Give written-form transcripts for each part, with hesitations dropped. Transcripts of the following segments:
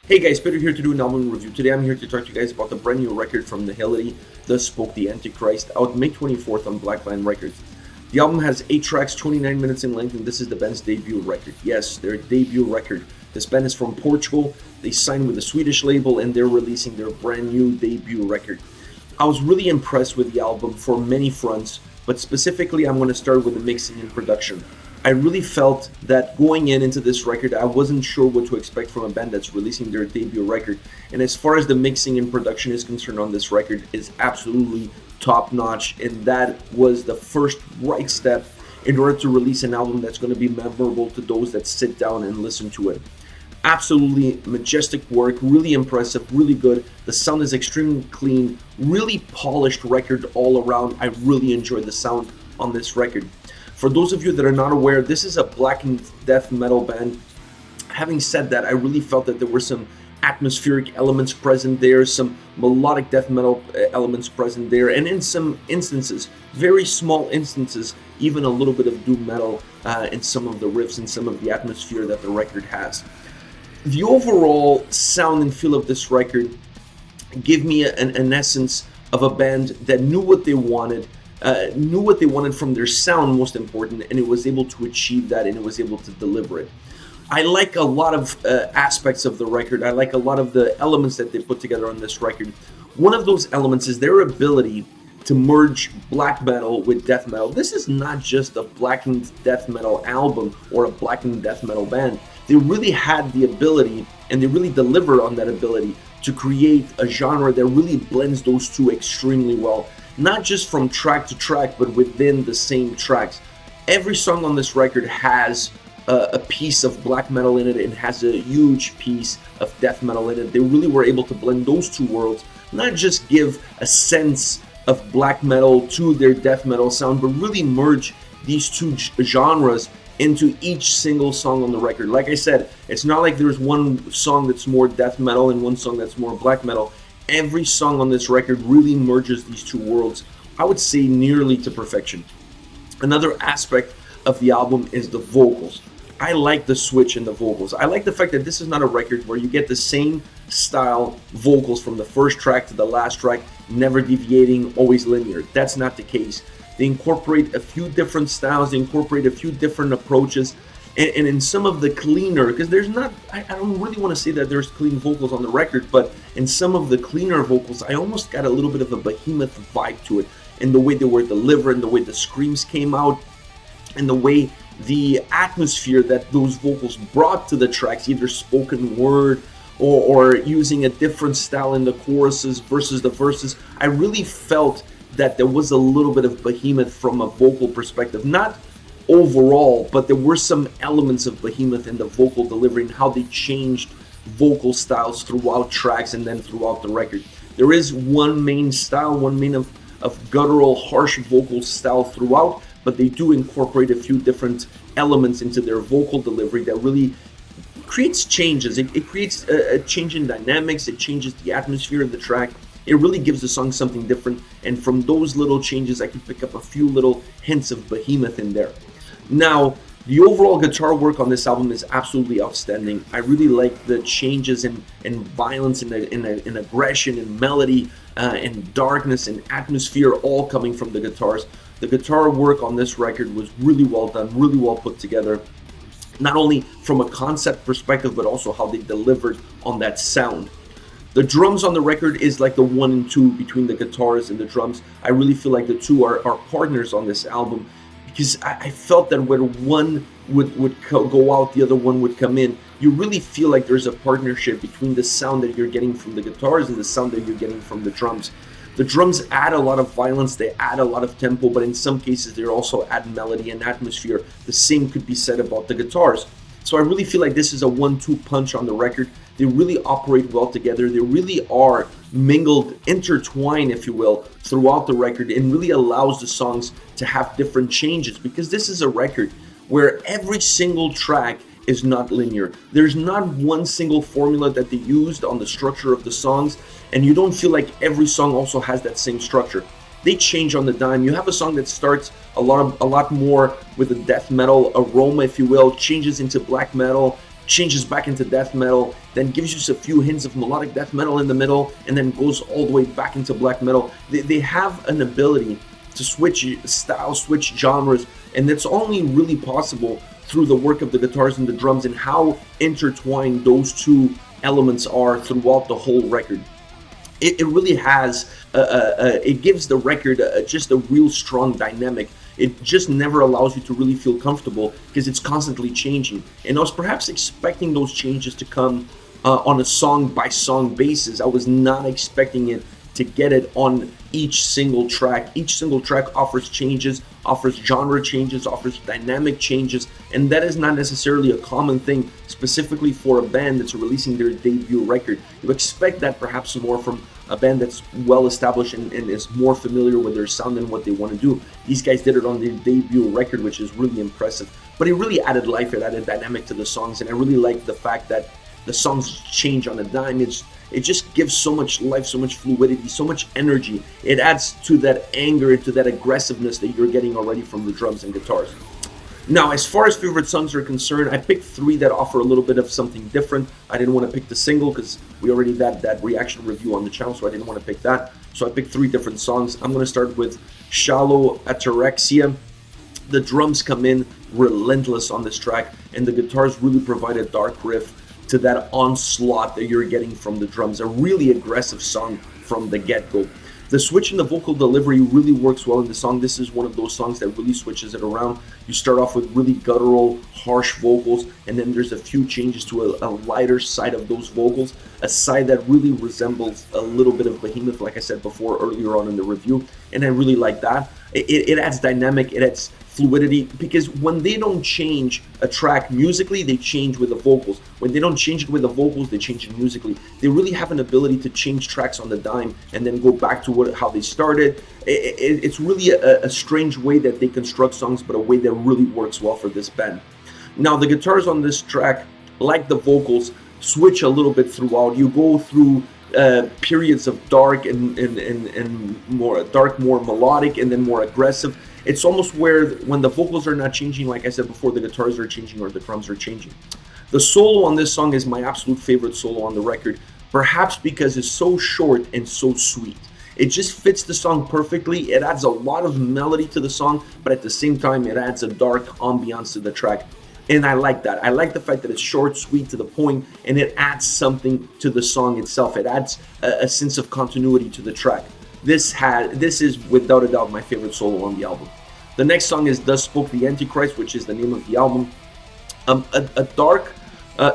Hey guys, Peter here to do an album review. Today I'm here to talk to you guys about the brand new record from Nihility, the Spoke the Antichrist, out May 24th on Blackline Records. The album has 8 tracks, 29 minutes in length, and this is the band's debut record. Yes, their debut record. This band is from Portugal. They signed with a Swedish label and they're releasing their brand new debut record. I was really impressed with the album for many fronts, but specifically I'm going to start with the mixing and production. I really felt that going into this record, I wasn't sure what to expect from a band that's releasing their debut record. And as far as the mixing and production is concerned on this record, is absolutely top notch. And that was the first right step in order to release an album that's going to be memorable to those that sit down and listen to it. Absolutely majestic work, really impressive, really good. The sound is extremely clean, really polished record all around. I really enjoyed the sound on this record. For those of you that are not aware, this is a black and death metal band. Having said that, I really felt that there were some atmospheric elements present there, some melodic death metal elements present there, and in some instances, very small instances, even a little bit of doom metal in some of the riffs and some of the atmosphere that the record has. The overall sound and feel of this record give me an essence of a band that knew what they wanted, from their sound, most important, and it was able to achieve that, and it was able to deliver it. I like a lot of aspects of the record. I like a lot of the elements that they put together on this record. One of those elements is their ability to merge black metal with death metal. This is not just a blackened death metal album or a blackened death metal band. They really had the ability, and they really delivered on that ability to create a genre that really blends those two extremely well. Not just from track to track, but within the same tracks. Every song on this record has a piece of black metal in it and has a huge piece of death metal in it. They really were able to blend those two worlds, not just give a sense of black metal to their death metal sound, but really merge these two genres into each single song on the record. Like I said, it's not like there's one song that's more death metal and one song that's more black metal. Every song on this record really merges these two worlds, I would say nearly to perfection. Another aspect of the album is the vocals. I like the switch in the vocals. I like the fact that this is not a record where you get the same style vocals from the first track to the last track, never deviating, always linear. That's not the case. They incorporate a few different styles, they incorporate a few different approaches. And in some of the cleaner, because there's not, I don't really want to say that there's clean vocals on the record, but in some of the cleaner vocals, I almost got a little bit of a behemoth vibe to it. In the way they were delivered, in the way the screams came out, and the way the atmosphere that those vocals brought to the tracks, either spoken word or using a different style in the choruses versus the verses. I really felt that there was a little bit of behemoth from a vocal perspective. Not overall, but there were some elements of behemoth in the vocal delivery and how they changed vocal styles throughout tracks and then throughout the record. There is one main style, one main of guttural, harsh vocal style throughout, but they do incorporate a few different elements into their vocal delivery that really creates changes. It creates a change in dynamics, it changes the atmosphere of the track. It really gives the song something different, and from those little changes I could pick up a few little hints of behemoth in there. Now, the overall guitar work on this album is absolutely outstanding. I really like the changes in violence, in aggression, in melody, in darkness, and atmosphere, all coming from the guitars. The guitar work on this record was really well done, really well put together, not only from a concept perspective, but also how they delivered on that sound. The drums on the record is like the 1 and 2 between the guitars and the drums. I really feel like the two are partners on this album, because I felt that when one would go out, the other one would come in. You really feel like there's a partnership between the sound that you're getting from the guitars and the sound that you're getting from the drums. The drums add a lot of violence, they add a lot of tempo, but in some cases they also add melody and atmosphere. The same could be said about the guitars. So I really feel like this is a 1-2 punch on the record. They really operate well together. They really are mingled, intertwined, if you will, throughout the record, and really allows the songs to have different changes, because this is a record where every single track is not linear. There's not one single formula that they used on the structure of the songs, and you don't feel like every song also has that same structure. They change on the dime. You have a song that starts a lot more with a death metal aroma, if you will, changes into black metal, changes back into death metal, then gives you a few hints of melodic death metal in the middle, and then goes all the way back into black metal. They have an ability to switch styles, switch genres, and it's only really possible through the work of the guitars and the drums and how intertwined those two elements are throughout the whole record. It really has, it gives the record just a real strong dynamic. It just never allows you to really feel comfortable because it's constantly changing. And I was perhaps expecting those changes to come on a song-by-song basis. I was not expecting it to get it on each single track. Each single track offers changes, offers genre changes, offers dynamic changes, and that is not necessarily a common thing, specifically for a band that's releasing their debut record. You expect that perhaps more from a band that's well established and is more familiar with their sound and what they want to do. These guys did it on their debut record, which is really impressive. But it really added life, it added dynamic to the songs, and I really like the fact that the songs change on a dime. It just gives so much life, so much fluidity, so much energy. It adds to that anger, to that aggressiveness that you're getting already from the drums and guitars. Now, as far as favorite songs are concerned, I picked 3 that offer a little bit of something different. I didn't want to pick the single because we already had that reaction review on the channel, so I didn't want to pick that. So I picked 3 different songs. I'm going to start with Shallow Ataraxia. The drums come in relentless on this track, and the guitars really provide a dark riff to that onslaught that you're getting from the drums. A really aggressive song from the get-go. The switch in the vocal delivery really works well in the song. This is one of those songs that really switches it around. You start off with really guttural, harsh vocals, and then there's a few changes to a lighter side of those vocals, a side that really resembles a little bit of Behemoth, like I said before earlier on in the review, and I really like that. It adds dynamic, it adds fluidity, because when they don't change a track musically, they change with the vocals. When they don't change it with the vocals, they change it musically. They really have an ability to change tracks on the dime and then go back to how they started. It's really a strange way that they construct songs, but a way that really works well for this band. Now, the guitars on this track, like the vocals, switch a little bit throughout. You go through periods of dark and more dark, more melodic, and then more aggressive. It's almost where when the vocals are not changing, like I said before, the guitars are changing or the drums are changing. The solo on this song is my absolute favorite solo on the record, perhaps because it's so short and so sweet. It just fits the song perfectly. It adds a lot of melody to the song, but at the same time, it adds a dark ambiance to the track. And I like that. I like the fact that it's short, sweet, to the point, and it adds something to the song itself. It adds a sense of continuity to the track. This is without a doubt my favorite solo on the album. The next song is Spoke the Antichrist, which is the name of the album. A dark,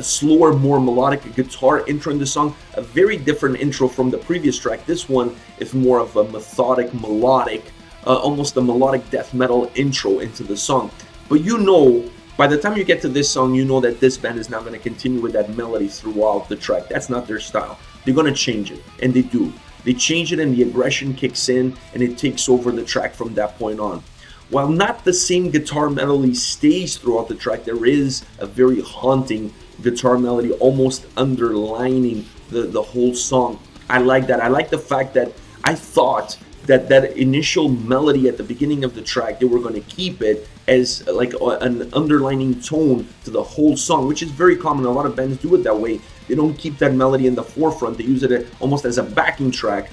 slower, more melodic guitar intro in the song. A very different intro from the previous track. This one is more of a methodic, melodic, almost a melodic death metal intro into the song. But you know, by the time you get to this song, you know that this band is not going to continue with that melody throughout the track. That's not their style. They're going to change it, and they do. They change it and the aggression kicks in and it takes over the track from that point on. While not the same guitar melody stays throughout the track, there is a very haunting guitar melody almost underlining the whole song. I like that. I like the fact that I thought that initial melody at the beginning of the track, they were going to keep it as like an underlining tone to the whole song, which is very common. A lot of bands do it that way. They don't keep that melody in the forefront. They use it almost as a backing track.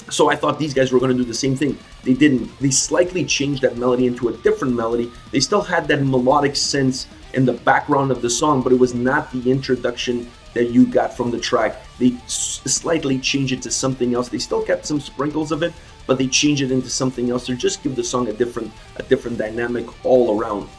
So I thought these guys were going to do the same thing. They didn't. They slightly changed that melody into a different melody. They still had that melodic sense in the background of the song, but it was not the introduction that you got from the track. They slightly changed it to something else. They still kept some sprinkles of it, but they changed it into something else to just give the song a different dynamic all around.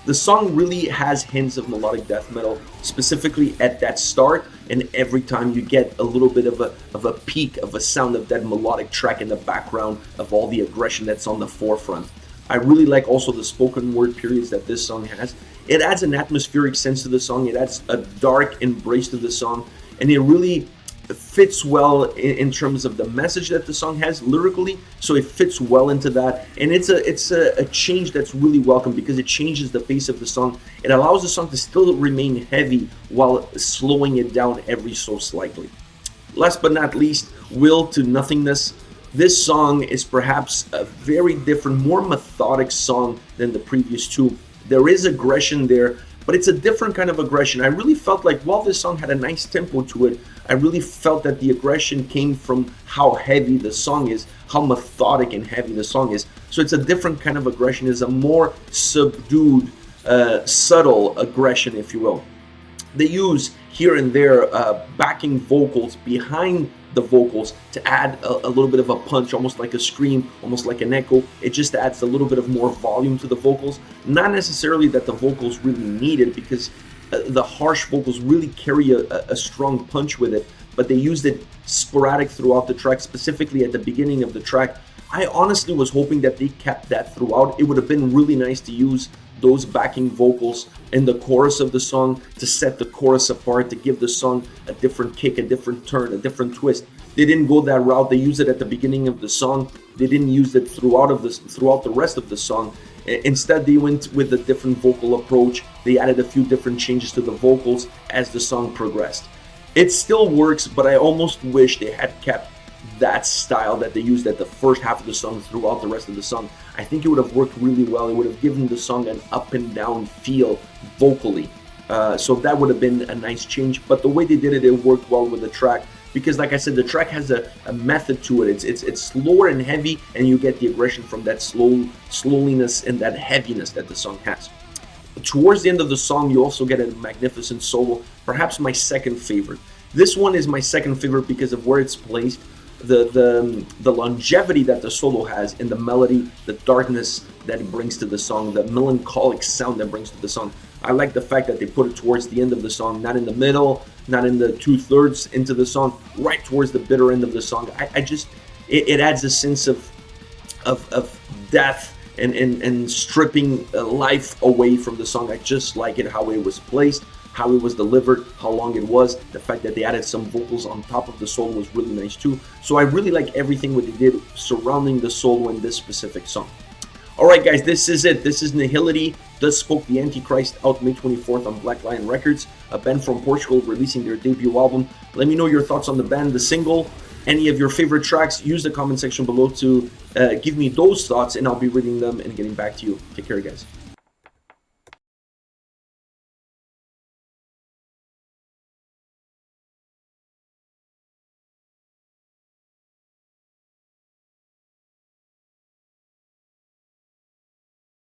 The song really has hints of melodic death metal, specifically at that start, and every time you get a little bit of a peak of a sound of that melodic track in the background of all the aggression that's on the forefront. I really like also the spoken word periods that this song has. It adds an atmospheric sense to the song. It adds a dark embrace to the song, and it really fits well in terms of the message that the song has lyrically, so it fits well into that, and it's a change that's really welcome because it changes the pace of the song. It allows the song to still remain heavy while slowing it down every so slightly. Last but not least, To Nothingness. This song is perhaps a very different, more methodic song than the previous two. There is aggression there, but it's a different kind of aggression. I really felt like while this song had a nice tempo to it, I really felt that the aggression came from how heavy the song is, how methodic and heavy the song is. So it's a different kind of aggression. It's a more subdued, subtle aggression, if you will. They use here and there backing vocals behind the vocals to add a little bit of a punch, almost like a scream, almost like an echo. It just adds a little bit of more volume to the vocals. Not necessarily that the vocals really need it, because the harsh vocals really carry a strong punch with it, but they used it sporadic throughout the track, specifically at the beginning of the track. I honestly was hoping that they kept that throughout. It would have been really nice to use those backing vocals in the chorus of the song to set the chorus apart, to give the song a different kick, a different turn, a different twist. They didn't go that route. They used it at the beginning of the song. They didn't use it throughout the rest of the song. Instead, they went with a different vocal approach. They added a few different changes to the vocals as the song progressed. It still works, but I almost wish they had kept that style that they used at the first half of the song throughout the rest of the song. I think it would have worked really well. It would have given the song an up and down feel vocally. So that would have been a nice change. But the way they did it, it worked well with the track. Because like I said, the track has a method to it. It's slower and heavy, and you get the aggression from that slowliness and that heaviness that the song has. Towards the end of the song, you also get a magnificent solo, perhaps my second favorite. This one is my second favorite because of where it's placed, the longevity that the solo has, and the melody, the darkness that it brings to the song, the melancholic sound that brings to the song. I like the fact that they put it towards the end of the song, not in the middle, not in the 2/3 into the song, right towards the bitter end of the song. It adds a sense of death and stripping life away from the song. I just like it, how it was placed, how it was delivered, how long it was. The fact that they added some vocals on top of the solo was really nice too. So I really like everything what they did surrounding the solo in this specific song. Alright guys, this is it. This is Nihility, The Spoke the Antichrist, out May 24th on Black Lion Records, a band from Portugal releasing their debut album. Let me know your thoughts on the band, the single, any of your favorite tracks. Use the comment section below to give me those thoughts, and I'll be reading them and getting back to you. Take care, guys.